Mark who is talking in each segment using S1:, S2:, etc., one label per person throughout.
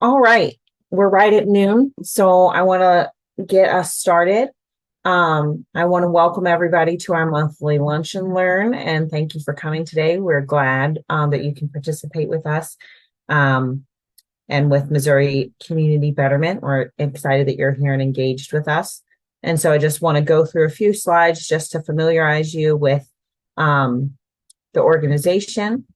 S1: All right, we're right at noon, so I want to get us started. I want to welcome everybody to our monthly Lunch and Learn, and thank you for coming today. We're glad that you can participate with us um, and with Missouri Community Betterment. We're excited that you're here and engaged with us. And so I just want to go through a few slides just to familiarize you with um, the organization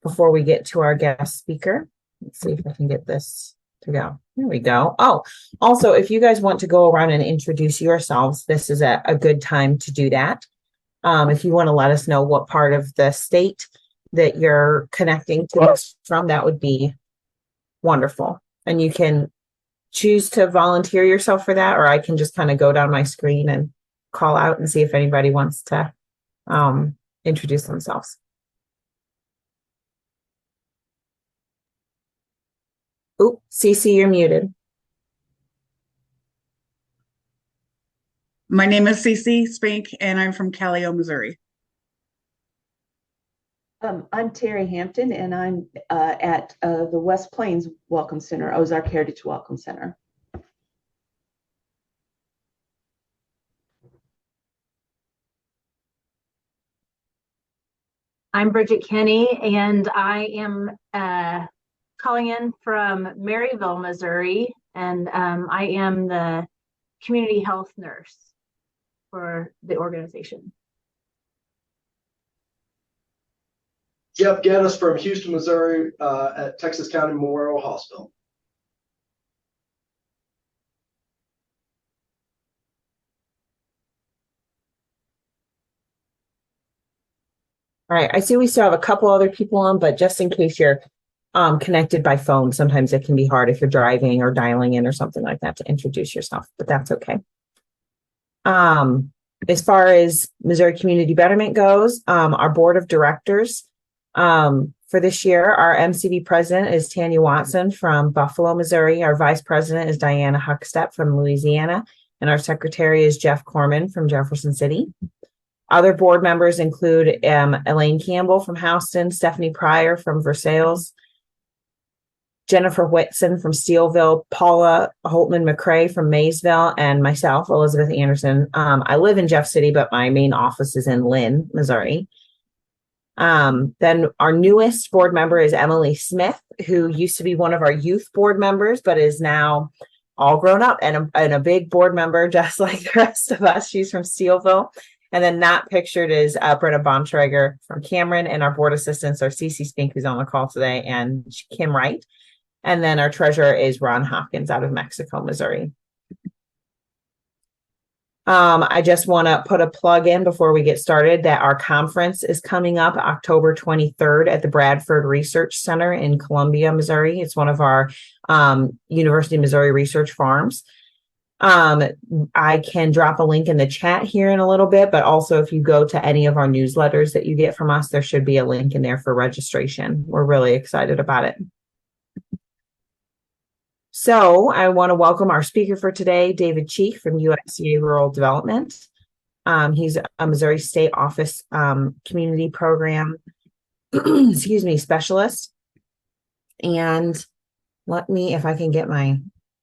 S1: before we get to our guest speaker. Let's see if I can get this to go. There we go. Oh, also, if you guys want to go around and introduce yourselves, this is a good time to do that. If you want to let us know what part of the state that you're connecting to us from, that would be wonderful. And you can choose to volunteer yourself for that, or I can just kind of go down my screen and call out and see if anybody wants to introduce themselves. Oh, Cece, you're muted.
S2: My name is Cece Spink, and I'm from Callio, Missouri.
S3: I'm Terry Hampton, and I'm at the West Plains Welcome Center, Ozark Heritage Welcome Center.
S4: I'm Bridget Kenny, and I am calling in from Maryville, Missouri, and I am the community health nurse for the organization.
S5: Jeff Geddes from Houston, Missouri, at Texas County Memorial Hospital.
S1: All right, I see we still have a couple other people on, but just in case you're connected by phone, sometimes it can be hard if you're driving or dialing in or something like that to introduce yourself, but that's okay. As far as Missouri Community Betterment goes, our board of directors for this year, our MCB president is Tanya Watson from Buffalo, Missouri. Our vice president is Diana Huckstep from Louisiana, and our secretary is Jeff Corman from Jefferson City. Other board members include Elaine Campbell from Houston, Stephanie Pryor from Versailles, Jennifer Whitson from Steelville, Paula Holtman McCrae from Maysville, and myself, Elizabeth Anderson. I live in Jeff City, but my main office is in Lynn, Missouri. Then our newest board member is Emily Smith, who used to be one of our youth board members, but is now all grown up and a big board member, just like the rest of us. She's from Steelville. And then not pictured is Brenna Baumschreiger from Cameron, and our board assistants are Cece Spink, who's on the call today, and Kim Wright. And then our treasurer is Ron Hopkins out of Mexico, Missouri. I just want to put a plug in before we get started that our conference is coming up October 23rd at the Bradford Research Center in Columbia, Missouri. It's one of our University of Missouri research farms. I can drop a link in the chat here in a little bit, but also if you go to any of our newsletters that you get from us, there should be a link in there for registration. We're really excited about it. So I want to welcome our speaker for today, David Cheek from USDA Rural Development. He's a Missouri State Office Community Program, excuse me, specialist. And let me, if I can get my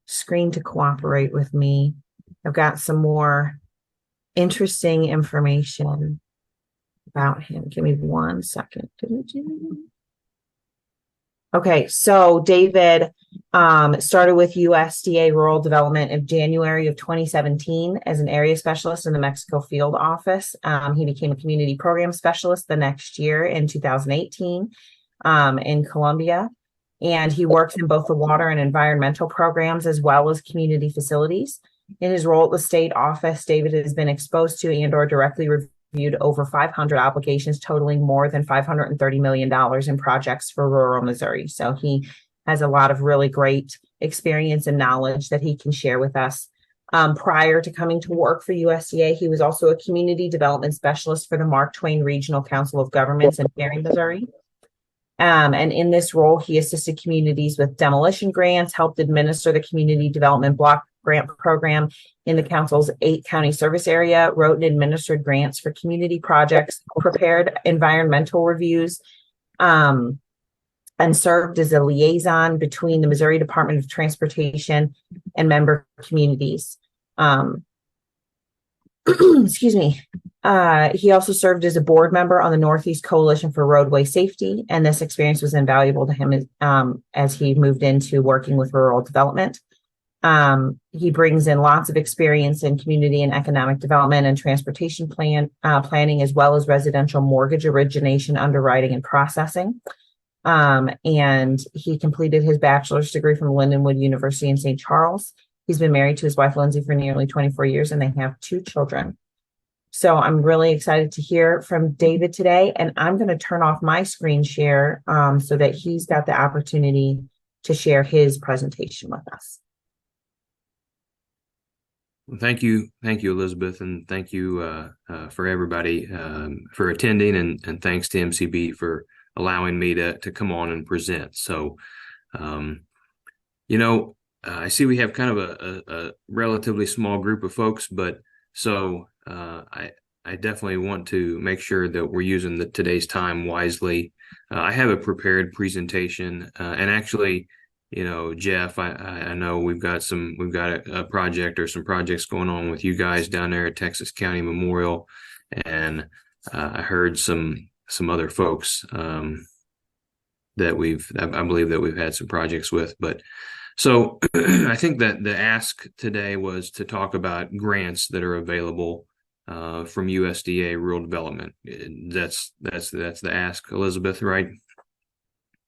S1: screen to cooperate with me. I've got some more interesting information about him. Give me 1 second. Okay, so David started with USDA Rural Development in January of 2017 as an area specialist in the Mexico field office. He became a community program specialist the next year in 2018 in Columbia. And he works in both the water and environmental programs as well as community facilities. In his role at the state office, David has been exposed to and or directly reviewed over 500 applications totaling more than $530 million in projects for rural Missouri. So he has a lot of really great experience and knowledge that he can share with us. Prior to coming to work for USDA, he was also a community development specialist for the Mark Twain Regional Council of Governments in Perry, Missouri. And in this role, he assisted communities with demolition grants, helped administer the community development block grant program in the council's 8-county service area, wrote and administered grants for community projects, prepared environmental reviews, and served as a liaison between the Missouri Department of Transportation and member communities. Excuse me. He also served as a board member on the Northeast Coalition for Roadway Safety, and this experience was invaluable to him as he moved into working with rural development. He brings in lots of experience in community and economic development and transportation planning, as well as residential mortgage origination, underwriting, and processing. And he completed his bachelor's degree from Lindenwood University in St. Charles. He's been married to his wife, Lindsay, for nearly 24 years, and they have 2 children. So I'm really excited to hear from David today, and I'm going to turn off my screen share so that he's got the opportunity to share his presentation with us.
S6: Well, thank you, Elizabeth, and thank you for everybody for attending, and thanks to MCB for allowing me to come on and present. So, I see we have kind of a relatively small group of folks, but so I definitely want to make sure that we're using today's time wisely. I have a prepared presentation, and actually, Jeff, I know we've got a project or some projects going on with you guys down there at Texas County Memorial, and I heard some other folks that I believe that we've had some projects with, but. So I think that the ask today was to talk about grants that are available from USDA Rural Development. That's the ask, Elizabeth, right?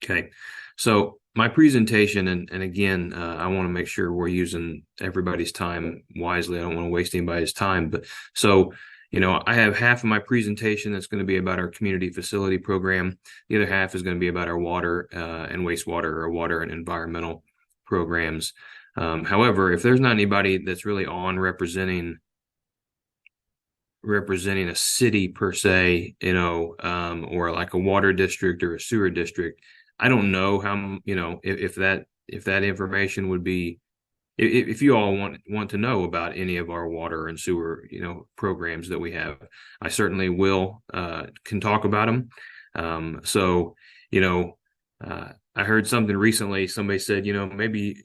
S6: Okay. So my presentation, and again, I want to make sure we're using everybody's time wisely. I don't want to waste anybody's time. But so, I have half of my presentation that's going to be about our community facility program. The other half is going to be about our water and wastewater, or water and environmental programs. However, if there's not anybody that's really on representing a city per se, or like a water district or a sewer district, I don't know how, if that information would be, if you all want to know about any of our water and sewer, programs that we have, I certainly can talk about them. I heard something recently. Somebody said, maybe,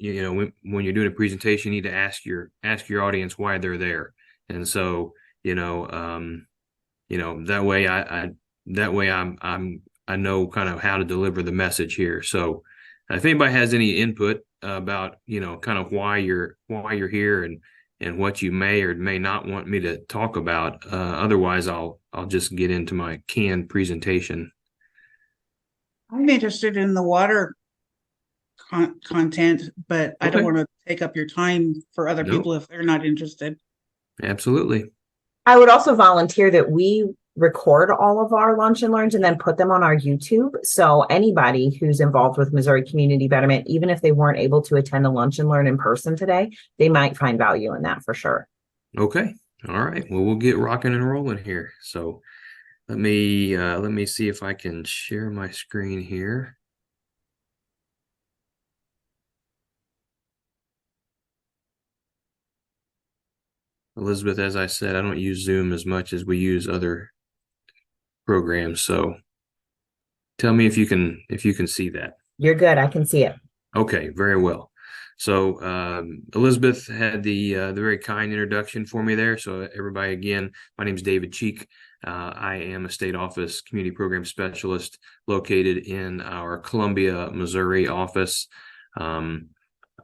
S6: when you're doing a presentation, you need to ask your audience why they're there. And so, that way I know kind of how to deliver the message here. So if anybody has any input about, kind of why you're here and what you may or may not want me to talk about, otherwise I'll just get into my canned presentation.
S2: I'm interested in the water content, but I don't want to take up your time for other people if they're not interested.
S6: Absolutely.
S1: I would also volunteer that we record all of our lunch and learns and then put them on our YouTube. So anybody who's involved with Missouri Community Betterment, even if they weren't able to attend a lunch and learn in person today, they might find value in that for sure.
S6: Okay. All right. Well, we'll get rocking and rolling here. So let me see if I can share my screen here. Elizabeth, as I said, I don't use Zoom as much as we use other programs. So tell me if you can see that.
S1: You're good. I can see it.
S6: Okay, very well. So Elizabeth had the very kind introduction for me there. So everybody, again, my name is David Cheek. I am a state office community program specialist located in our Columbia, Missouri office.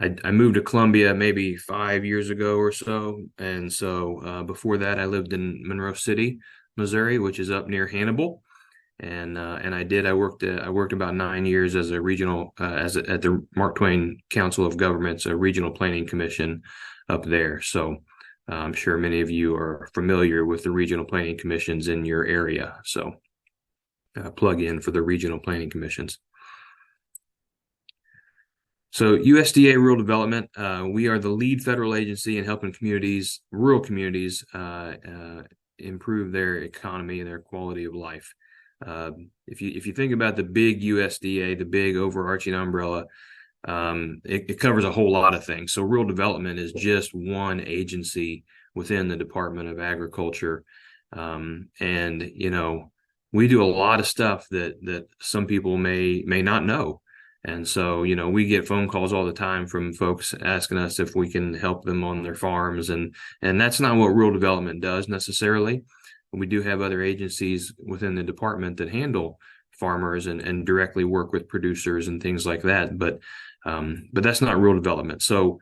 S6: I moved to Columbia maybe 5 years ago or so. And so before that, I lived in Monroe City, Missouri, which is up near Hannibal. And I worked about 9 years as a regional at the Mark Twain Council of Governments, a regional planning commission up there. So I'm sure many of you are familiar with the regional planning commissions in your area. So plug in for the regional planning commissions. So USDA Rural Development, we are the lead federal agency in helping rural communities improve their economy and their quality of life. If you think about the big USDA, the big overarching umbrella, it covers a whole lot of things. So rural development is just one agency within the Department of Agriculture. And we do a lot of stuff that some people may not know. And so, we get phone calls all the time from folks asking us if we can help them on their farms. And that's not what rural development does necessarily. We do have other agencies within the department that handle farmers and directly work with producers and things like that. But that's not rural development. So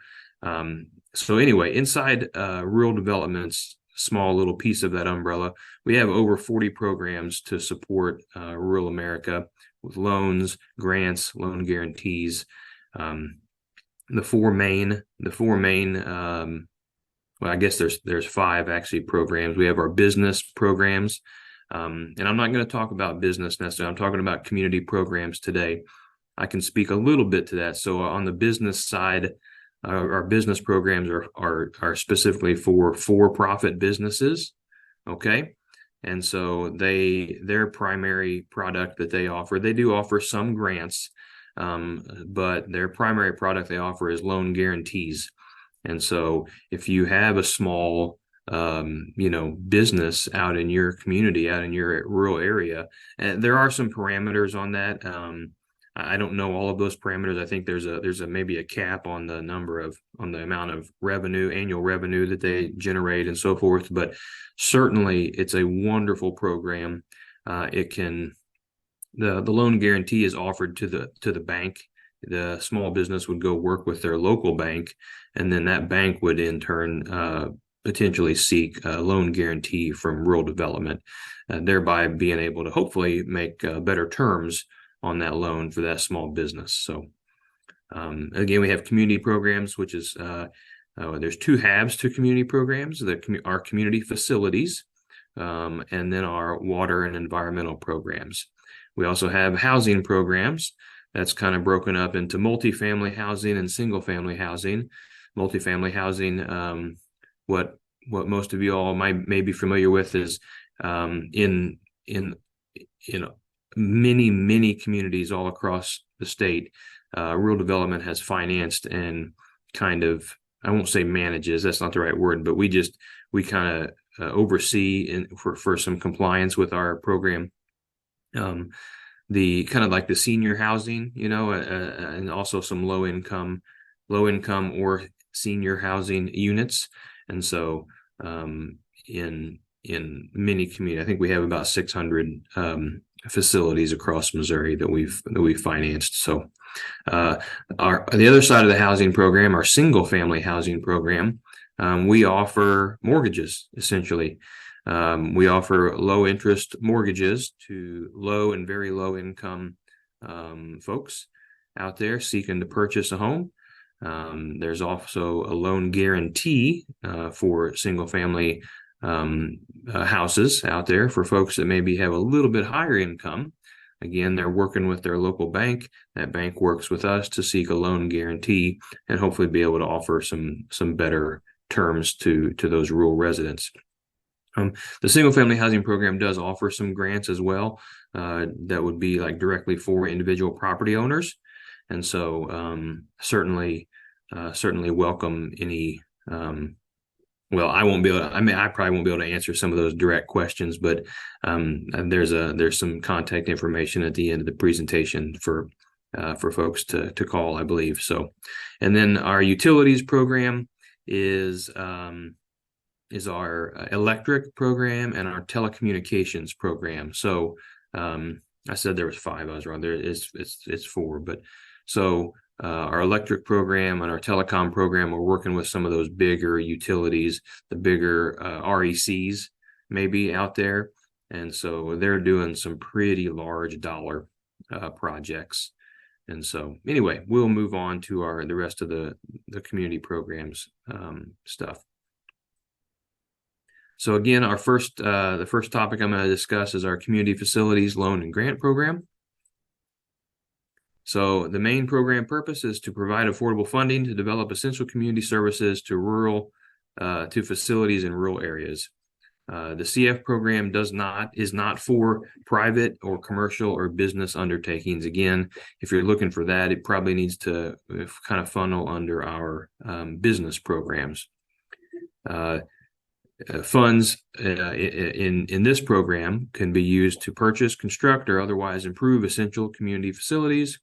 S6: anyway, inside rural development's small little piece of that umbrella, we have over 40 programs to support rural America with loans, grants, loan guarantees. The four main, well, I guess there's five actually programs. We have our business programs. And I'm not going to talk about business necessarily. I'm talking about community programs today. I can speak a little bit to that. So on the business side, our business programs are specifically for for-profit businesses. Okay. And so their primary product that they offer, they do offer some grants, but their primary product they offer is loan guarantees. And so if you have a small, business out in your community, out in your rural area, and there are some parameters on that. I don't know all of those parameters. I think there's maybe a cap on the amount of revenue, annual revenue that they generate and so forth. But certainly it's a wonderful program. The loan guarantee is offered to the bank. The small business would go work with their local bank, and then that bank would in turn potentially seek a loan guarantee from rural development, thereby being able to hopefully make better terms on that loan for that small business. So again, we have community programs, which is there's two halves to community programs: our community facilities, and then our water and environmental programs. We also have housing programs. That's kind of broken up into multifamily housing and single family housing. Multifamily housing, what most of you all may be familiar with is in many communities all across the state, rural development has financed and kind of, I won't say manages, that's not the right word, but we kind of oversee for some compliance with our program. The kind of like the senior housing, and also some low income or senior housing units. And so in many communities, I think we have about 600 facilities across Missouri that we've financed. So the other side of the housing program, our single family housing program, we offer mortgages essentially. We offer low interest mortgages to low and very low income folks out there seeking to purchase a home. There's also a loan guarantee for single family houses out there for folks that maybe have a little bit higher income. Again, they're working with their local bank. That bank works with us to seek a loan guarantee and hopefully be able to offer some better terms to those rural residents. The single family housing program does offer some grants as well that would be like directly for individual property owners. And so certainly welcome any, I won't be able to, I probably won't be able to answer some of those direct questions, but there's some contact information at the end of the presentation for folks to call, I believe. So, and then our utilities program is our electric program and our telecommunications program. So I said there was five. I was wrong. There is it's four. But so our electric program and our telecom program, we're working with some of those bigger utilities, the bigger RECs maybe out there, and so they're doing some pretty large dollar projects. And so anyway, we'll move on to the rest of the community programs stuff. So again, the first topic I'm going to discuss is our community facilities loan and grant program. So the main program purpose is to provide affordable funding to develop essential community services to facilities in rural areas. The CF program is not for private or commercial or business undertakings. Again, if you're looking for that, it probably needs to kind of funnel under our business programs. Funds in this program can be used to purchase, construct, or otherwise improve essential community facilities,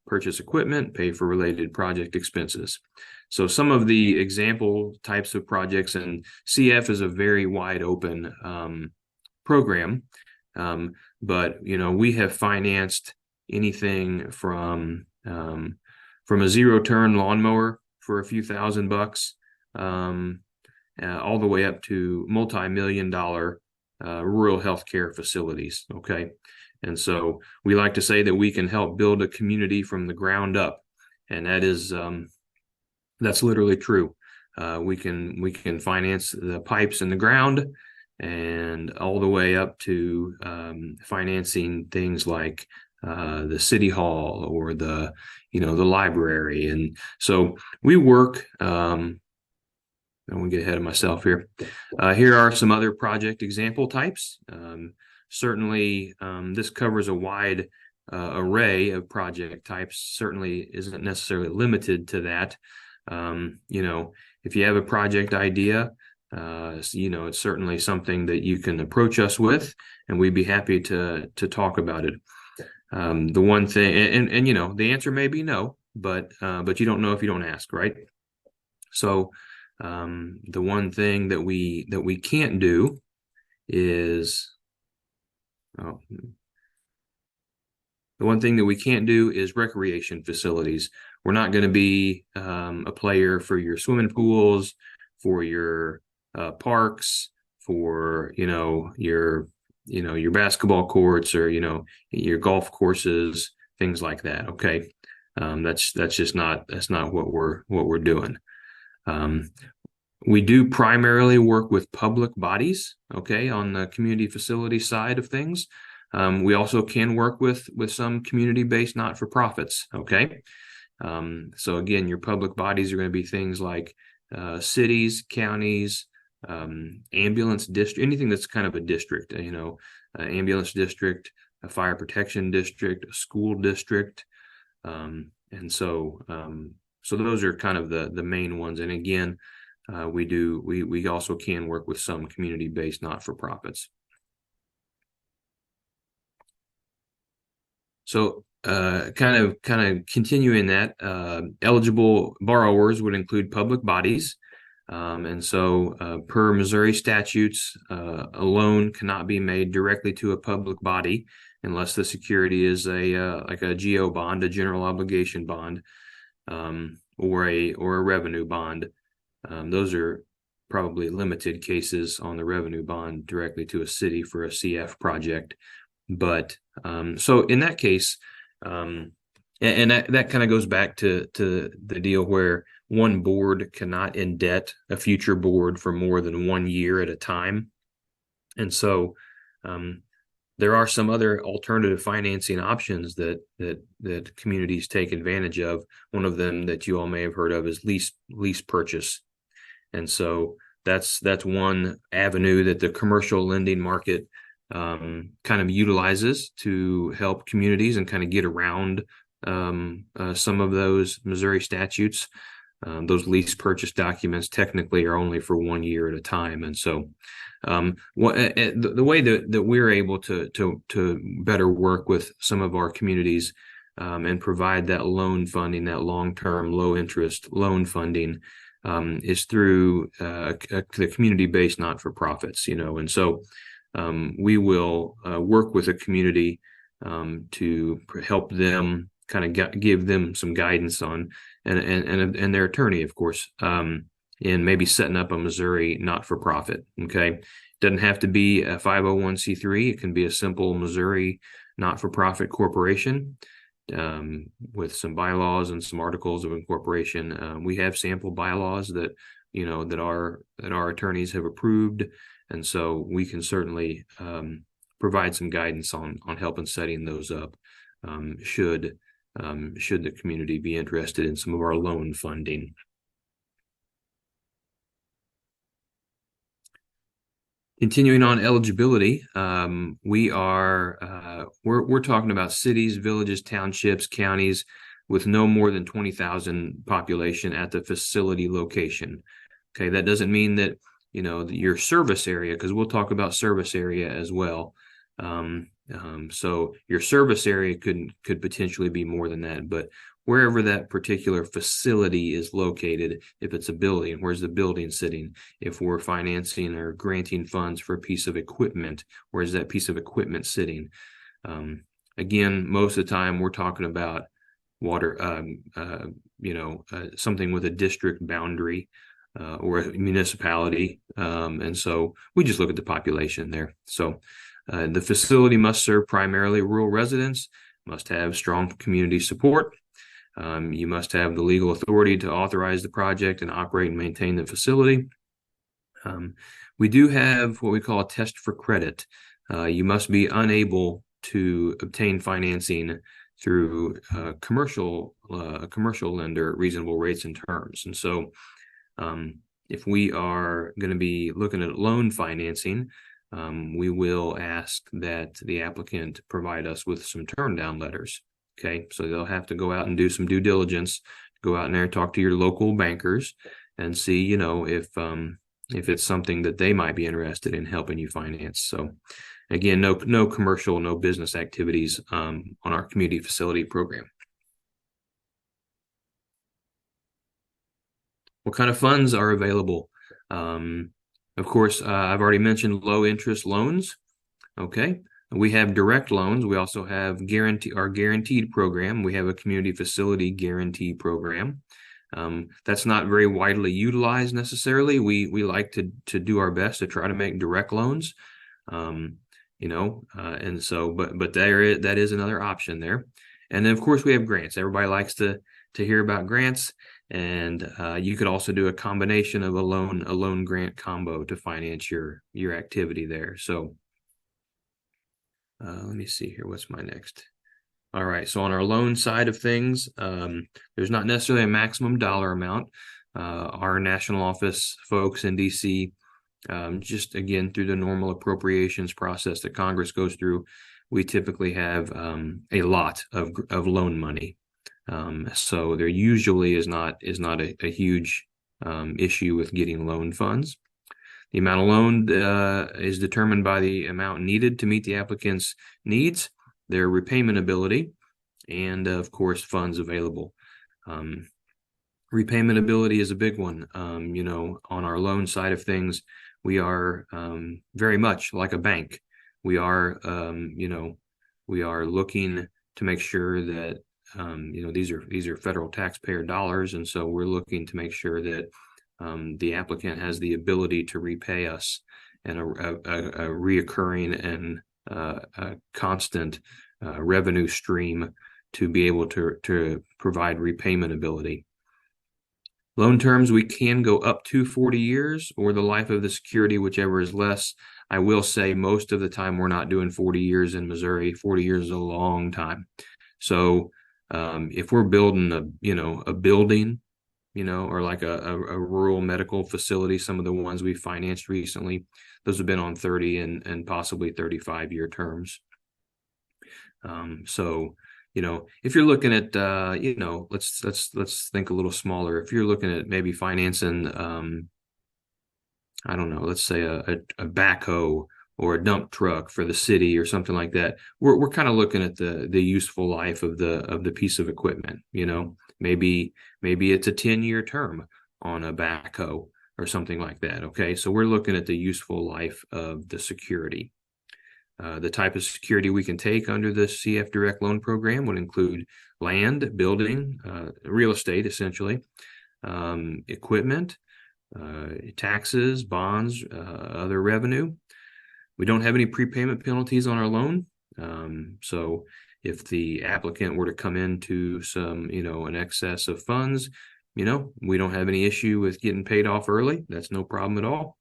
S6: purchase equipment, pay for related project expenses. So some of the example types of projects, and CF is a very wide open program, but we have financed anything from a zero-turn lawnmower for a few $1,000s, all the way up to multi-million-dollar rural healthcare facilities. Okay, and so we like to say that we can help build a community from the ground up, and that's literally true. We can finance the pipes in the ground, and all the way up to financing things like the city hall or the library. And so we work. I won't get ahead of myself here. Here are some other project example types. Certainly, this covers a wide array of project types. Certainly isn't necessarily limited to that. If you have a project idea, it's certainly something that you can approach us with, and we'd be happy to talk about it. The one thing, and the answer may be no, but you don't know if you don't ask, right? So the one thing that we can't do is recreation facilities. We're not going to be a player for your swimming pools, for your parks, for your basketball courts, or your golf courses, things like that. Okay, that's not what we're doing. We do primarily work with public bodies, okay, on the community facility side of things. We also can work with some community-based not-for-profits, okay? So again, your public bodies are going to be things like cities, counties, ambulance district, anything that's kind of a district, ambulance district, a fire protection district, a school district. And so those are kind of the main ones. And again, we also can work with some community-based not-for-profits. So kind of continuing that, eligible borrowers would include public bodies. And so per Missouri statutes, a loan cannot be made directly to a public body unless the security is like a GO bond, a general obligation bond, or a revenue bond. Those are probably limited cases on the revenue bond directly to a city for a CF project. But so in that case, and that kind of goes back to the deal where one board cannot indebt a future board for more than 1 year at a time. And so there are some other alternative financing options that communities take advantage of. One of them that you all may have heard of is lease purchase. And so that's one avenue that the commercial lending market kind of utilizes to help communities and kind of get around some of those Missouri statutes. Those lease purchase documents technically are only for 1 year at a time. And so the way that we're able to better work with some of our communities and provide that loan funding, that long-term low interest loan funding, is through the community-based not-for-profits, and so we will work with a community to help them, kind of give them some guidance on, and their attorney, of course, in maybe setting up a Missouri not-for-profit. Okay, doesn't have to be a 501c3. It can be a simple Missouri not-for-profit corporation. With some bylaws and some articles of incorporation. We have sample bylaws that our attorneys have approved, and so we can certainly provide some guidance on helping setting those up. Should the community be interested in some of our loan funding. Continuing on eligibility, we're talking about cities, villages, townships, counties with no more than 20,000 population at the facility location. Okay, that doesn't mean that your service area, because we'll talk about service area as well. So your service area could potentially be more than that, but wherever that particular facility is located, if it's a building, where's the building sitting? If we're financing or granting funds for a piece of equipment, where's that piece of equipment sitting? Again, most of the time we're talking about water, something with a district boundary or a municipality. And so we just look at the population there. So the facility must serve primarily rural residents, must have strong community support. You must have the legal authority to authorize the project and operate and maintain the facility. We do have what we call a test for credit. You must be unable to obtain financing through a commercial lender at reasonable rates and terms. And so if we are going to be looking at loan financing, we will ask that the applicant provide us with some turn down letters. Okay, so they'll have to go out and do some due diligence, go out in there and talk to your local bankers and see, if it's something that they might be interested in helping you finance. So again, no commercial, no business activities on our community facility program. What kind of funds are available? Of course, I've already mentioned low interest loans. Okay. We have direct loans. We also have our guaranteed program. We have a community facility guarantee program. That's not very widely utilized necessarily. We like to do our best to try to make direct loans. And so, but that is another option there. And then of course we have grants. Everybody likes to hear about grants, and you could also do a combination of a loan grant combo to finance your activity there. So let me see here. What's my next? All right. So on our loan side of things, there's not necessarily a maximum dollar amount. Our national office folks in DC, just again, through the normal appropriations process that Congress goes through, we typically have a lot of loan money. So there usually is not a huge issue with getting loan funds. The amount of loan is determined by the amount needed to meet the applicant's needs, their repayment ability, and of course, funds available. Repayment ability is a big one. On our loan side of things, we are very much like a bank. We are looking to make sure that these are federal taxpayer dollars, and so we're looking to make sure that the applicant has the ability to repay us and a reoccurring and a constant revenue stream to be able to provide repayment ability. Loan terms, we can go up to 40 years or the life of the security, whichever is less. I will say most of the time we're not doing 40 years in Missouri. 40 years is a long time. So if we're building a building, or like a rural medical facility, some of the ones we financed recently, those have been on 30 and possibly 35-year terms. So, if you're looking at, let's think a little smaller. If you're looking at maybe financing, I don't know, let's say a backhoe or a dump truck for the city or something like that, we're kind of looking at the useful life of the piece of equipment. Maybe it's a 10-year term on a backhoe or something like that. Okay, so we're looking at the useful life of the security. The type of security we can take under the CF Direct Loan Program would include land, building, real estate, essentially, equipment, taxes, bonds, other revenue. We don't have any prepayment penalties on our loan. So if the applicant were to come into some, an excess of funds, we don't have any issue with getting paid off early. That's no problem at all.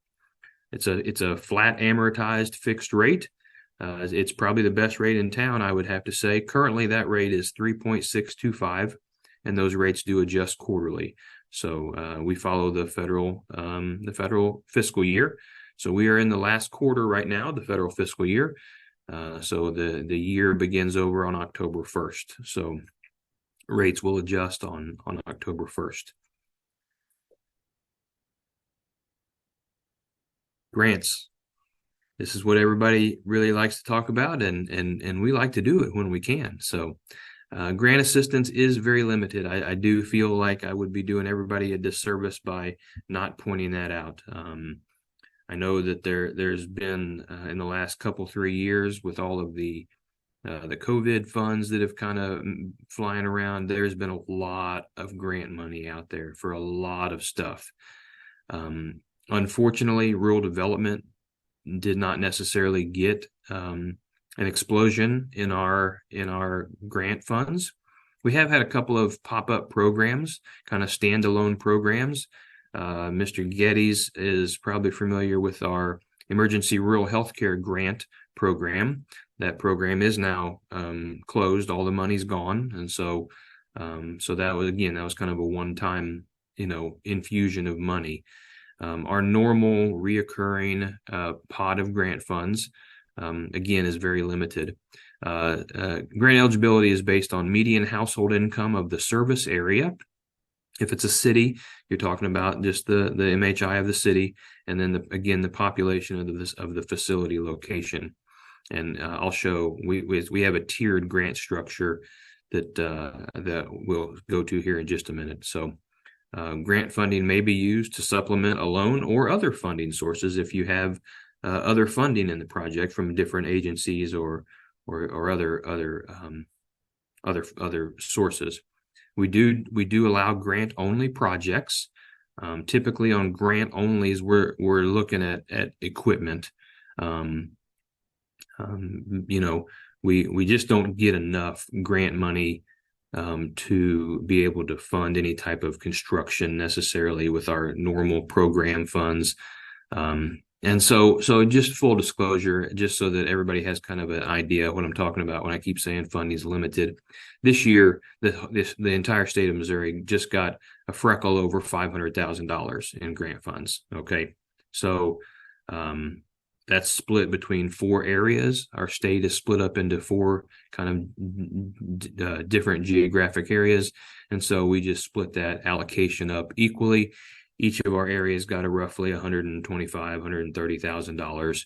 S6: It's a flat amortized fixed rate. It's probably the best rate in town, I would have to say. Currently, that rate is 3.625, and those rates do adjust quarterly. So we follow the federal fiscal year. So we are in the last quarter right now, the federal fiscal year. So the year begins over on October 1st. So rates will adjust on October 1st. Grants. this is what everybody really likes to talk about, and we like to do it when we can. So grant assistance is very limited. I do feel like I would be doing everybody a disservice by not pointing that out. I know that there's been in the last couple 3 years with all of the COVID funds that have kind of flying around, there's been a lot of grant money out there for a lot of stuff. Unfortunately, rural development did not necessarily get an explosion in our grant funds. We have had a couple of pop-up programs, kind of standalone programs. Mr. Geddes is probably familiar with our Emergency Rural Healthcare Grant program. That program is now closed. All the money's gone, and so that was kind of a one-time infusion of money. Our normal reoccurring pot of grant funds again is very limited. Grant eligibility is based on median household income of the service area. If it's a city, you're talking about just the MHI of the city, and then the population of the facility location. And I'll show we have a tiered grant structure that we'll go to here in just a minute. So grant funding may be used to supplement a loan or other funding sources if you have other funding in the project from different agencies or other sources. We do allow grant only projects. Typically on grant onlys, we're looking at equipment. We just don't get enough grant money to be able to fund any type of construction necessarily with our normal program funds. And so just full disclosure, just so that everybody has kind of an idea of what I'm talking about when I keep saying funding is limited. This year, the entire state of Missouri just got a freckle over $500,000 in grant funds. Okay, so that's split between 4 areas. Our state is split up into 4 kind of different geographic areas, and so we just split that allocation up equally. Each of our areas got a roughly $125,000-$130,000,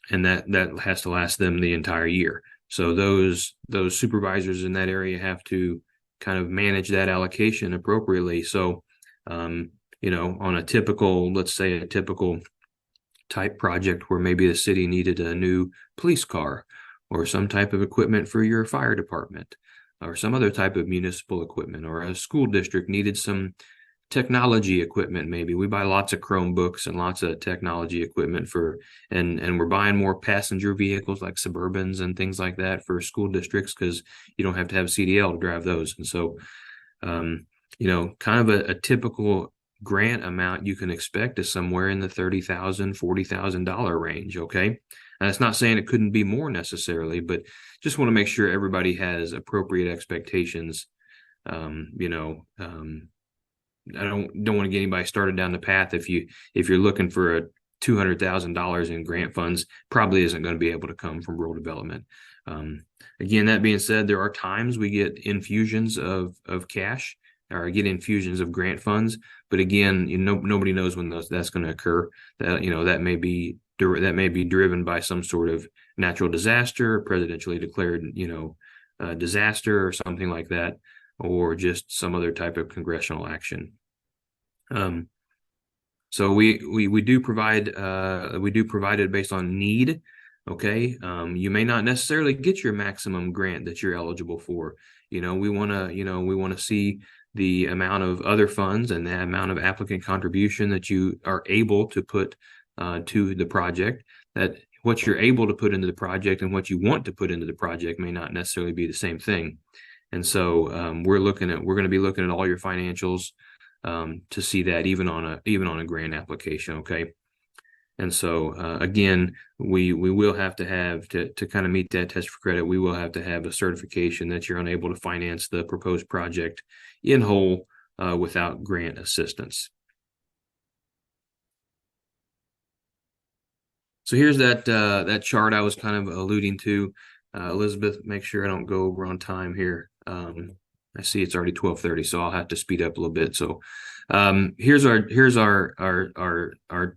S6: and that has to last them the entire year. So those supervisors in that area have to kind of manage that allocation appropriately. So, on a typical, let's say a typical type project where maybe the city needed a new police car or some type of equipment for your fire department or some other type of municipal equipment, or a school district needed some technology equipment. Maybe we buy lots of Chromebooks and lots of technology equipment and we're buying more passenger vehicles like Suburbans and things like that for school districts because you don't have to have CDL to drive those. And so, kind of a typical grant amount you can expect is somewhere in the $30,000, $40,000 range. Okay. And that's not saying it couldn't be more necessarily, but just want to make sure everybody has appropriate expectations. I don't want to get anybody started down the path. If you're looking for a $200,000 in grant funds, probably isn't going to be able to come from rural development. Again, that being said, there are times we get infusions of cash or get infusions of grant funds, but again, nobody knows when that's going to occur. That may be driven by some sort of natural disaster, presidentially declared disaster or something like that, or just some other type of congressional action. So we do provide it based on need. Okay. You may not necessarily get your maximum grant that you're eligible for. We want to see the amount of other funds and the amount of applicant contribution that you are able to put to the project. That what you're able to put into the project and what you want to put into the project may not necessarily be the same thing. And so we're going to be looking at all your financials to see that even on a grant application. Okay. And so again, we will have to have to kind of meet that test for credit. We will have to have a certification that you're unable to finance the proposed project in whole without grant assistance. So here's that chart I was kind of alluding to. Elizabeth, make sure I don't go over on time here. I see it's already 12:30, so I'll have to speed up a little bit. So here's our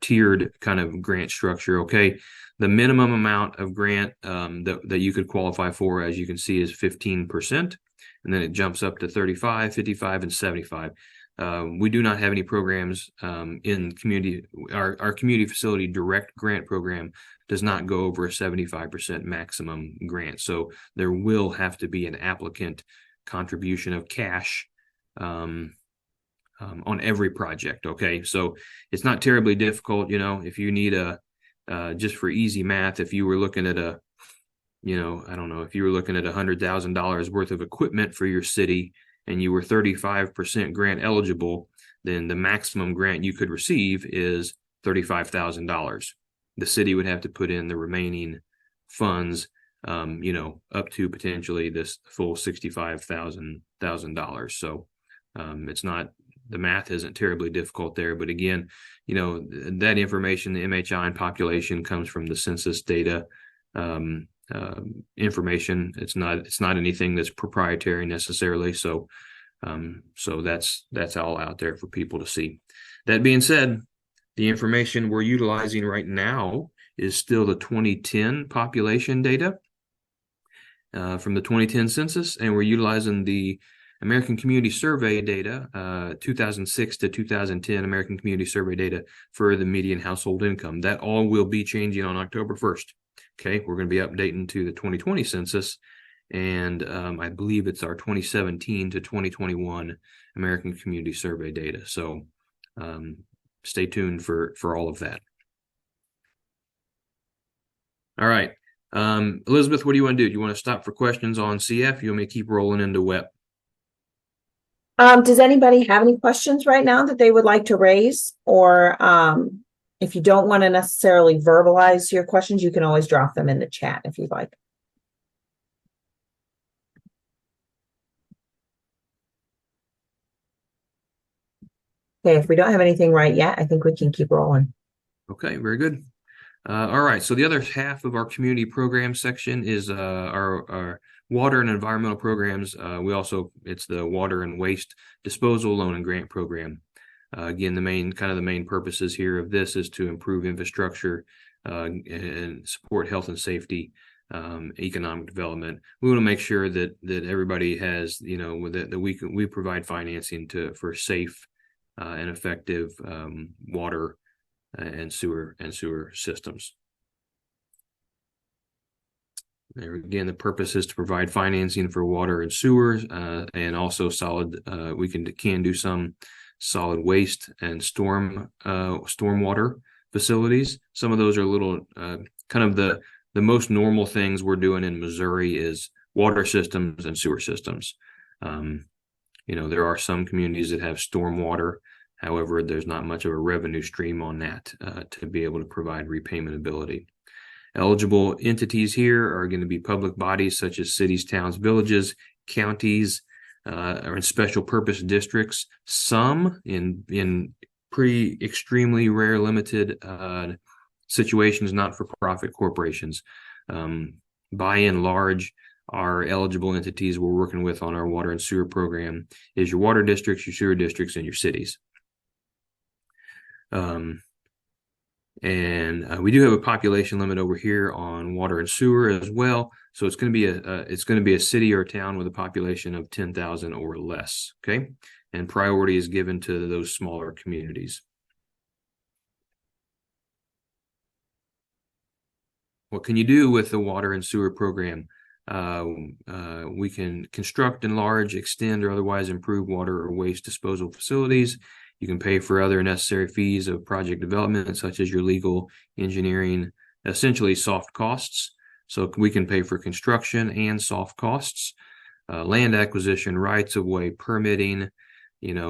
S6: tiered kind of grant structure. Okay. The minimum amount of grant that you could qualify for, as you can see, is 15%. And then it jumps up to 35, 55, and 75. We do not have any programs in community. Our community facility direct grant program does not go over a 75% maximum grant. So there will have to be an applicant contribution of cash on every project. Okay. So it's not terribly difficult. If you need just for easy math, if you were looking at I don't know, if you were looking at $100,000 worth of equipment for your city and you were 35% grant eligible, then the maximum grant you could receive is $35,000. The city would have to put in the remaining funds, up to potentially this full $65,000. So it's not, the math isn't terribly difficult there. But again, that information, the MHI and population, comes from the census data information. It's not anything that's proprietary necessarily. So that's all out there for people to see. That being said, the information we're utilizing right now is still the 2010 population data from the 2010 census, and we're utilizing the American Community Survey data, 2006 to 2010 American Community Survey data for the median household income. That all will be changing on October 1st. Okay, we're going to be updating to the 2020 census, and I believe it's our 2017 to 2021 American Community Survey data. So stay tuned for all of that. All right. Elizabeth, what do you want to do? Do you want to stop for questions on CF? You want me to keep rolling into WEP?
S1: Does anybody have any questions right now that they would like to raise? Or if you don't want to necessarily verbalize your questions, you can always drop them in the chat if you'd like. Okay, if we don't have anything right yet, I think we can keep rolling.
S6: Okay, very good. All right, so the other half of our community program section is our water and environmental programs. It's the water and waste disposal loan and grant program. Again, the main purposes here of this is to improve infrastructure and support health and safety, economic development. We want to make sure that everybody has, that we provide financing for safe and effective water and sewer systems. There again, the purpose is to provide financing for water and sewers, and also we can do some solid waste and stormwater facilities. Some of those are a little kind of the most normal things we're doing in Missouri is water systems and sewer systems. There are some communities that have stormwater. However, there's not much of a revenue stream on that to be able to provide repayment ability. Eligible entities here are going to be public bodies such as cities, towns, villages, counties, or in special purpose districts. Some in pretty extremely rare limited situations, not-for-profit corporations. By and large, our eligible entities we're working with on our water and sewer program is your water districts, your sewer districts, and your cities. We do have a population limit over here on water and sewer as well. So it's going to be a city or a town with a population of 10,000 or less. Okay, and priority is given to those smaller communities. What can you do with the water and sewer program? We can construct, enlarge, extend, or otherwise improve water or waste disposal facilities. You can pay for other necessary fees of project development, such as your legal, engineering, essentially soft costs. So we can pay for construction and soft costs, land acquisition, rights of way, permitting,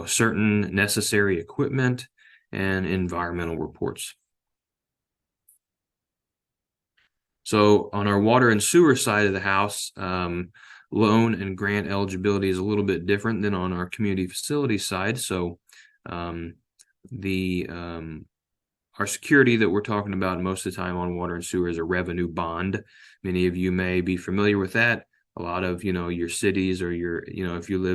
S6: certain necessary equipment, and environmental reports. So on our water and sewer side of the house, loan and grant eligibility is a little bit different than on our community facility side. So our security that we're talking about most of the time on water and sewer is a revenue bond. Many of you may be familiar with that. a lot of, your cities, or if you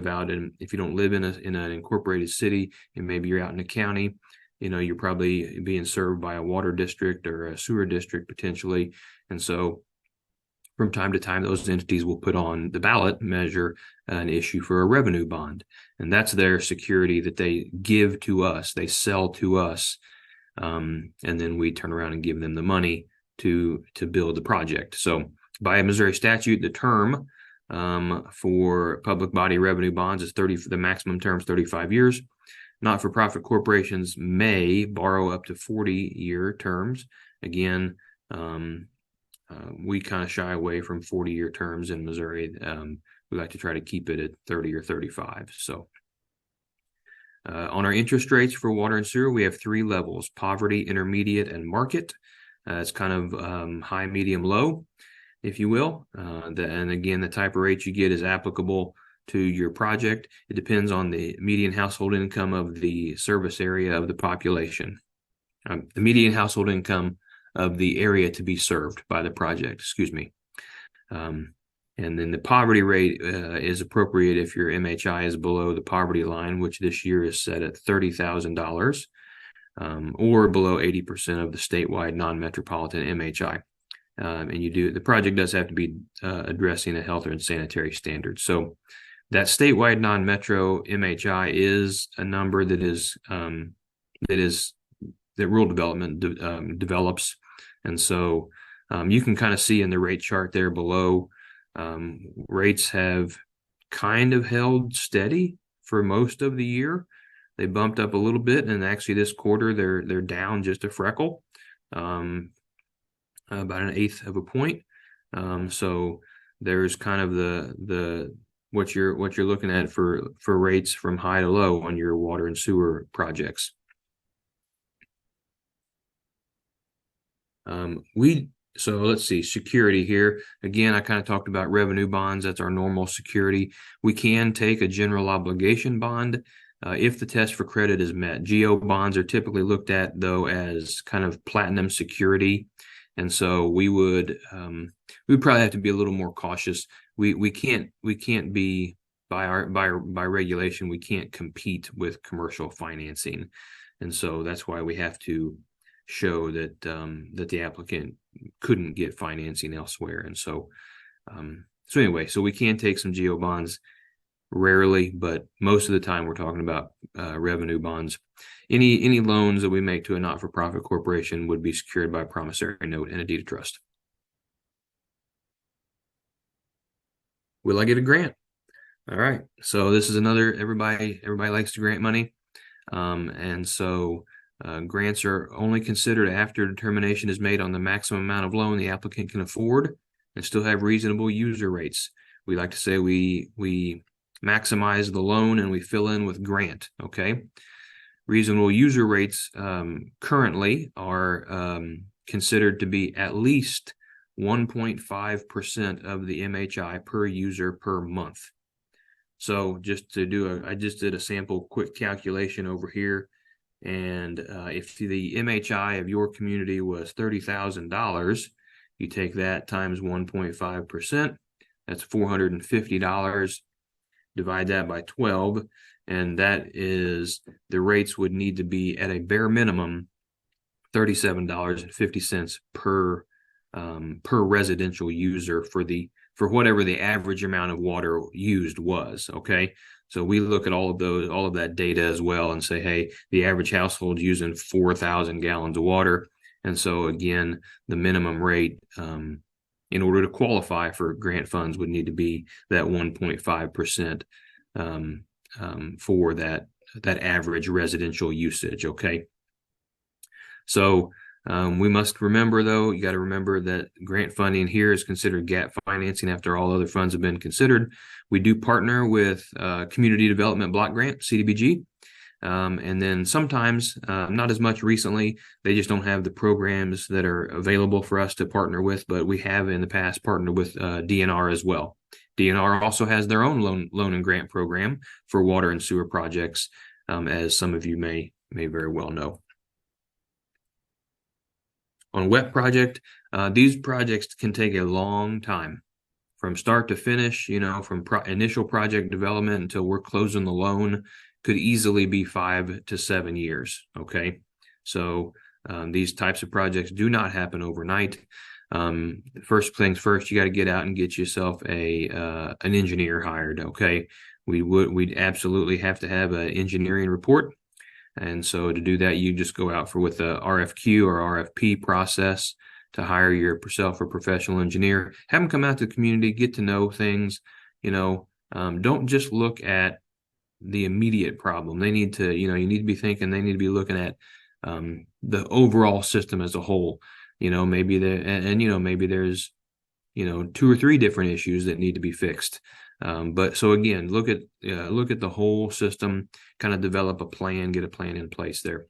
S6: don't live in an incorporated city, and maybe you're out in a county, you're probably being served by a water district or a sewer district potentially. And so from time to time, those entities will put on the ballot measure an issue for a revenue bond. And that's their security that they give to us, they sell to us. And then we turn around and give them the money to build the project. So by a Missouri statute, the term for public body revenue bonds is the maximum term is 35 years. Not-for-profit corporations may borrow up to 40-year terms. Again, we kind of shy away from 40-year terms in Missouri. We like to try to keep it at 30 or 35. So on our interest rates for water and sewer, we have 3 levels: poverty, intermediate, and market. It's kind of high, medium, low, if you will. And again, the type of rate you get is applicable to your project. It depends on the median household income of the service area of the population. The median household income of the area to be served by the project, excuse me. And then the poverty rate is appropriate if your MHI is below the poverty line, which this year is set at $30,000, or below 80% of the statewide non-metropolitan MHI. And the project does have to be addressing a health and sanitary standard. So that statewide non-metro MHI is a number that rural development develops. And so you can kind of see in the rate chart there below, rates have kind of held steady for most of the year. They bumped up a little bit, and actually this quarter they're down just a freckle, about 1/8 of a point. So there's kind of the what you're looking at for rates from high to low on your water and sewer projects. So let's see, security here. Again, I kind of talked about revenue bonds. That's our normal security. We can take a general obligation bond if the test for credit is met. GO bonds are typically looked at, though, as kind of platinum security. And so we'd probably have to be a little more cautious. We can't be, by regulation, we can't compete with commercial financing. And so that's why we have to show that the applicant couldn't get financing elsewhere. And so anyway, so we can take some GO bonds rarely, but most of the time we're talking about revenue bonds. Any loans that we make to a not-for-profit corporation would be secured by a promissory note and a deed of trust. Will I get a grant? All right. So this is another, everybody likes to grant money. And so grants are only considered after determination is made on the maximum amount of loan the applicant can afford and still have reasonable user rates. We like to say we maximize the loan and we fill in with grant. Okay. Reasonable user rates currently are considered to be at least 1.5% of the MHI per user per month. So I just did a sample quick calculation over here. And if the MHI of your community was $30,000, you take that times 1.5%, that's $450. Divide that by 12, and that is the rates would need to be at a bare minimum $37.50 per residential user for whatever the average amount of water used was. Okay. So we look at all of that data as well and say, hey, the average household using 4,000 gallons of water. And so again, the minimum rate in order to qualify for grant funds would need to be that 1.5% for that average residential usage. Okay. So we must remember, though, you got to remember that grant funding here is considered gap financing after all other funds have been considered. We do partner with Community Development Block Grant, CDBG. And then sometimes, not as much recently, they just don't have the programs that are available for us to partner with, but we have in the past partnered with DNR as well. DNR also has their own loan and grant program for water and sewer projects, as some of you may very well know. On WEP project, these projects can take a long time from start to finish, from initial project development until we're closing the loan, could easily be 5 to 7 years. Okay. So these types of projects do not happen overnight. First things first, you got to get out and get yourself an engineer hired. Okay. We'd absolutely have to have an engineering report. And so to do that, you just go out with a RFQ or RFP process to hire yourself a professional engineer. Have them come out to the community, get to know things. Don't just look at the immediate problem. They need to, you need to be thinking. They need to be looking at the overall system as a whole. Maybe maybe there's 2 or 3 different issues that need to be fixed. But so again, look at the whole system, kind of develop a plan, get a plan in place there.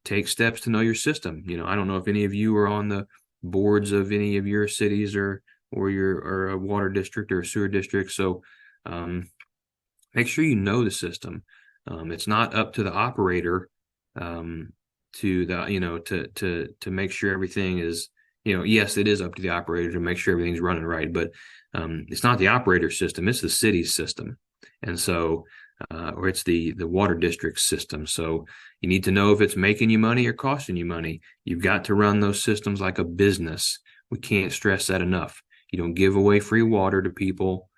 S6: Take steps to know your system. I don't know if any of you are on the boards of any of your cities or a water district or a sewer district. So make sure you know the system. It's not up to the operator to make sure everything is, yes, it is up to the operator to make sure everything's running right, but it's not the operator's system, it's the city's system. And so, or it's the water district system. So you need to know if it's making you money or costing you money. You've got to run those systems like a business. We can't stress that enough. You don't give away free water to people.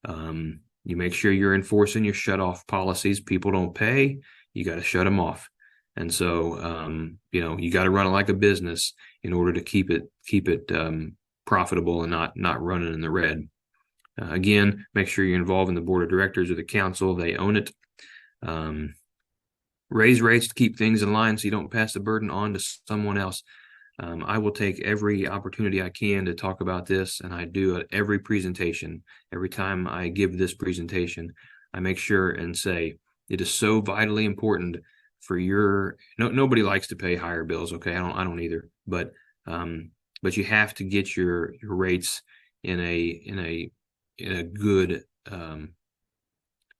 S6: You make sure you're enforcing your shut-off policies. People don't pay, you got to shut them off. And so, you got to run it like a business in order to keep it profitable and not running in the red. Again, make sure you're involved in the board of directors or the council. They own it. Raise rates to keep things in line so you don't pass the burden on to someone else. I will take every opportunity I can to talk about this, and I do at every presentation. Every time I give this presentation, I make sure and say it is so vitally important for nobody likes to pay higher bills. Okay. I don't either, but you have to get your rates in a good,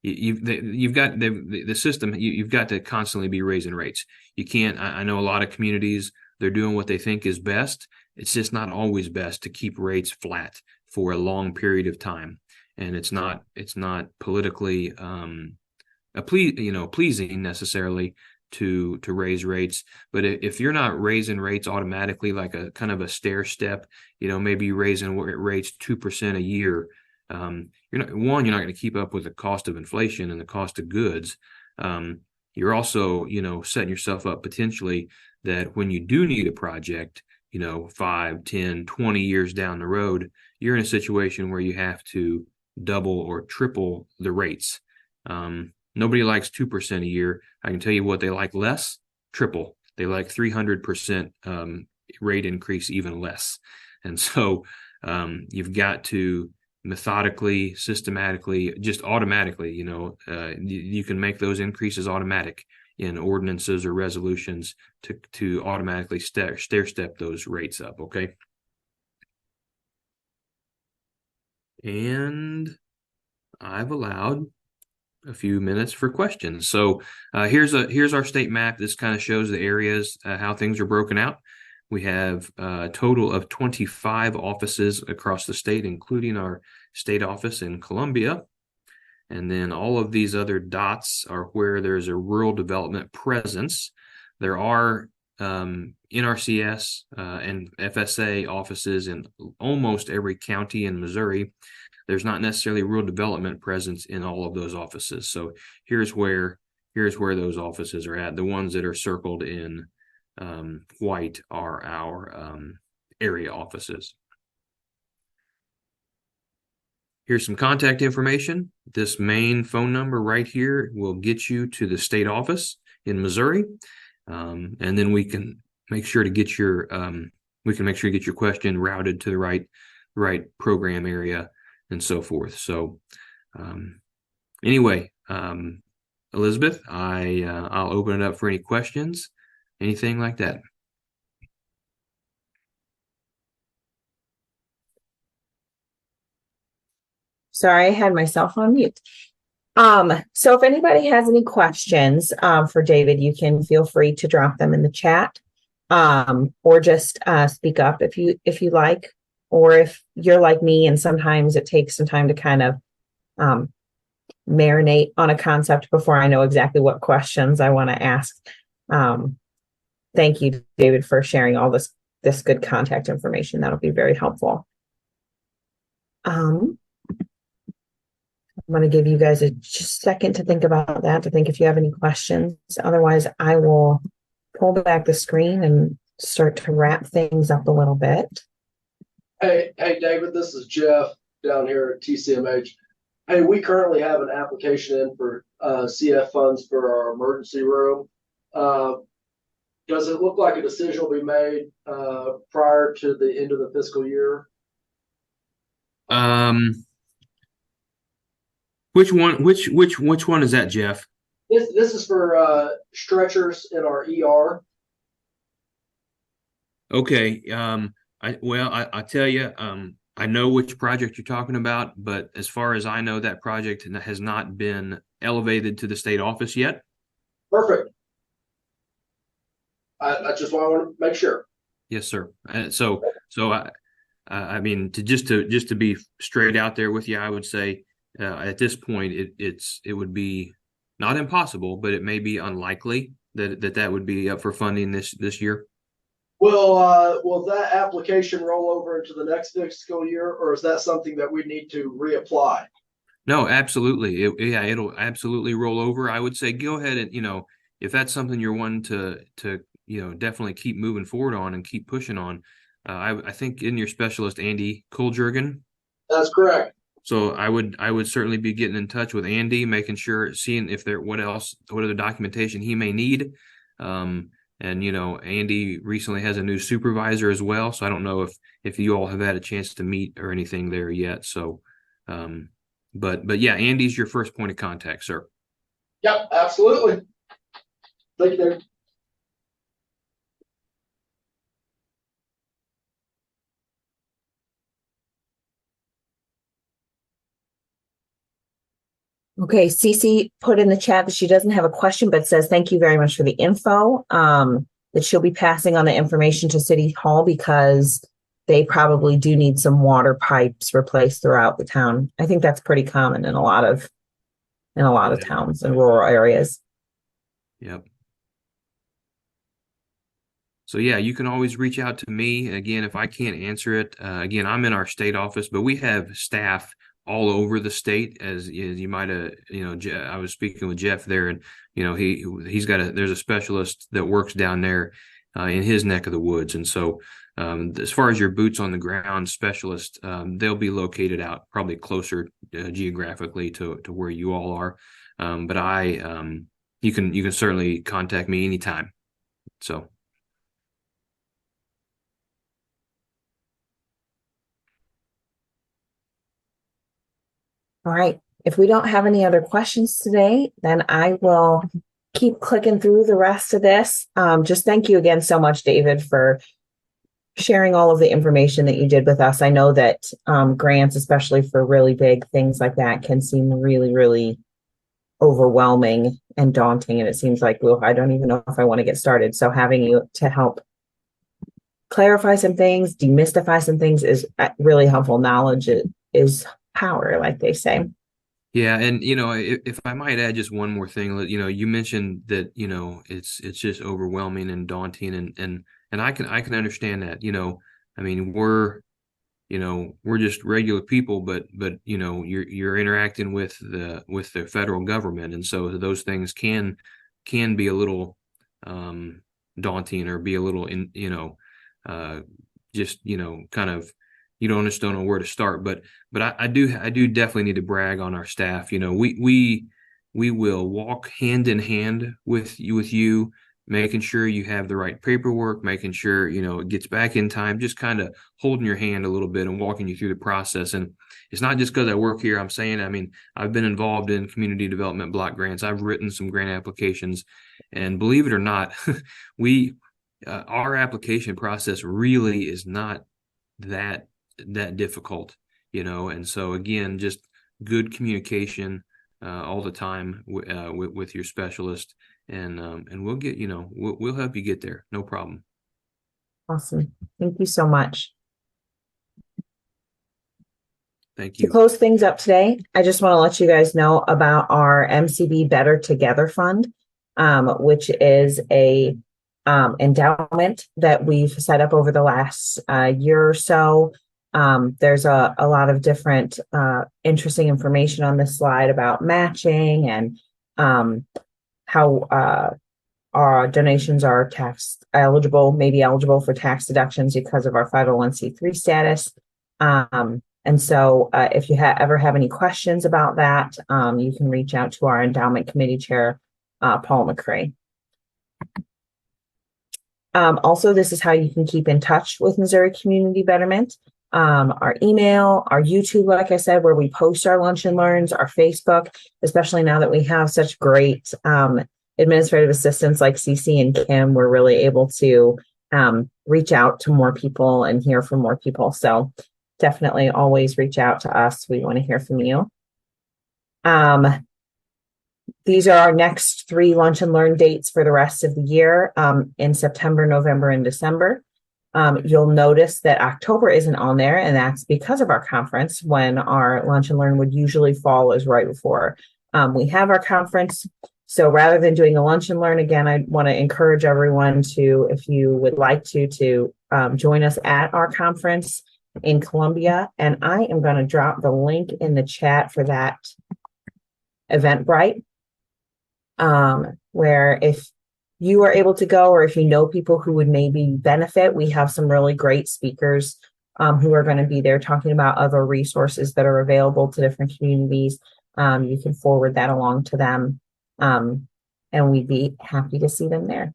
S6: you've got the system, you've got to constantly be raising rates. You can't, I know a lot of communities, they're doing what they think is best. It's just not always best to keep rates flat for a long period of time. And it's not politically, pleasing necessarily to raise rates. But if you're not raising rates automatically, like a kind of a stair step, maybe raising rates 2% a year, you're not going to keep up with the cost of inflation and the cost of goods. You're also, setting yourself up potentially that when you do need a project, 5, 10, 20 years down the road, you're in a situation where you have to double or triple the rates. Nobody likes 2% a year. I can tell you what they like less: triple. They like 300% rate increase, even less. And so you've got to methodically, systematically, just automatically, you can make those increases automatic in ordinances or resolutions to automatically stair step those rates up. Okay. And I've allowed a few minutes for questions. So here's our state map. This kind of shows the areas, how things are broken out. We have a total of 25 offices across the state, including our state office in Columbia. And then all of these other dots are where there's a rural development presence. There are NRCS and FSA offices in almost every county in Missouri. There's not necessarily rural development presence in all of those offices. So here's where those offices are at. The ones that are circled in white are our area offices. Here's some contact information. This main phone number right here will get you to the state office in Missouri. And then we can make sure to get your question routed to the right program area and so forth. So anyway, Elizabeth, I'll open it up for any questions, anything like that.
S1: Sorry, I had myself on mute. So if anybody has any questions for David, you can feel free to drop them in the chat, or just speak up if you like. or if you're like me and sometimes it takes some time to kind of marinate on a concept before I know exactly what questions I want to ask. Thank you, David, for sharing all this good contact information. That'll be very helpful. I'm going to give you guys a second to think about that, to think if you have any questions. Otherwise, I will pull back the screen and start to wrap things up a little bit.
S5: Hey, David, this is Jeff down here at TCMH. Hey, we currently have an application in for CF funds for our emergency room. Does it look like a decision will be made prior to the end of the fiscal year?
S6: Which one is that, Jeff?
S5: This is for stretchers in our ER.
S6: Okay. I tell you, I know which project you're talking about, but as far as I know, that project has not been elevated to the state office yet.
S5: Perfect. I just want to make sure.
S6: Yes, sir. I mean, just to be straight out there with you, I would say at this point it would be not impossible, but it may be unlikely that would be up for funding this year.
S5: Will that application roll over into the next fiscal year, or is that something that we need to reapply?
S6: No, absolutely. It'll absolutely roll over. I would say go ahead and, if that's something you're wanting to definitely keep moving forward on and keep pushing on. I think in your specialist, Andy Kuljurgen.
S5: That's correct.
S6: So I would certainly be getting in touch with Andy, making sure, seeing if what other documentation he may need. And Andy recently has a new supervisor as well, so I don't know if you all have had a chance to meet or anything there yet. So, but yeah, Andy's your first point of contact, sir.
S5: Yep, absolutely. Thank you, Dave.
S1: Okay, Cece put in the chat that she doesn't have a question, but says thank you very much for the info. That she'll be passing on the information to City Hall because they probably do need some water pipes replaced throughout the town. I think that's pretty common in a lot of towns and rural areas.
S6: Yep. So yeah, you can always reach out to me. Again, if I can't answer it, again, I'm in our state office, but we have staff all over the state, as you might have, I was speaking with Jeff there, and there's a specialist that works down there in his neck of the woods, and so as far as your boots on the ground specialist, they'll be located out probably closer geographically to where you all are, but you can certainly contact me anytime. So.
S1: All right. If we don't have any other questions today, then I will keep clicking through the rest of this. Just thank you again so much, David, for sharing all of the information that you did with us. I know that grants, especially for really big things like that, can seem really, really overwhelming and daunting. And it seems like, well, I don't even know if I want to get started. So having you to help clarify some things, demystify some things is really helpful. Knowledge is power, like they say.
S6: Yeah, and if I might add just one more thing, you mentioned that it's just overwhelming and daunting, and I can understand that. I mean, we're just regular people, but you're interacting with the federal government, and so those things can be a little daunting or be a little just kind of. You just don't know where to start, but I do definitely need to brag on our staff. We will walk hand in hand with you, making sure you have the right paperwork, making sure it gets back in time, just kind of holding your hand a little bit and walking you through the process. And it's not just because I work here. I'm saying, I mean, I've been involved in community development block grants. I've written some grant applications, and believe it or not, our application process really is not that difficult, and so again, just good communication all the time with your specialist, and we'll get we'll help you get there, no problem.
S1: Awesome. Thank you so much.
S6: Thank
S1: To
S6: you.
S1: close things up today, I just want to let you guys know about our MCB Better Together Fund, which is a endowment that we've set up over the last year or so. There's a lot of different interesting information on this slide about matching and how our donations are tax eligible, maybe eligible for tax deductions because of our 501c3 status. And so if you ever have any questions about that, you can reach out to our endowment committee chair, Paul McCray. Also, this is how you can keep in touch with Missouri Community Betterment. Our email, our YouTube, like I said, where we post our lunch and learns, our Facebook, especially now that we have such great administrative assistants like Cece and Kim, we're really able to reach out to more people and hear from more people. So definitely always reach out to us. We want to hear from you. These are our next 3 lunch and learn dates for the rest of the year in September, November, and December. You'll notice that October isn't on there, and that's because of our conference, when our lunch and learn would usually fall as right before we have our conference. So rather than doing a lunch and learn again, I want to encourage everyone to, if you would like to join us at our conference in Columbia. And I am going to drop the link in the chat for that Eventbrite, where if you are able to go, or if you know people who would maybe benefit, we have some really great speakers who are going to be there talking about other resources that are available to different communities. You can forward that along to them, and we'd be happy to see them there.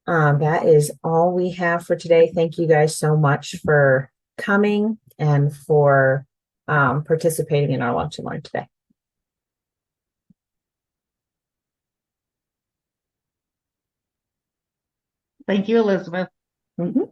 S1: That is all we have for today. Thank you guys so much for coming and for participating in our lunch and learn today.
S2: Thank you, Elizabeth.
S1: Mm-hmm.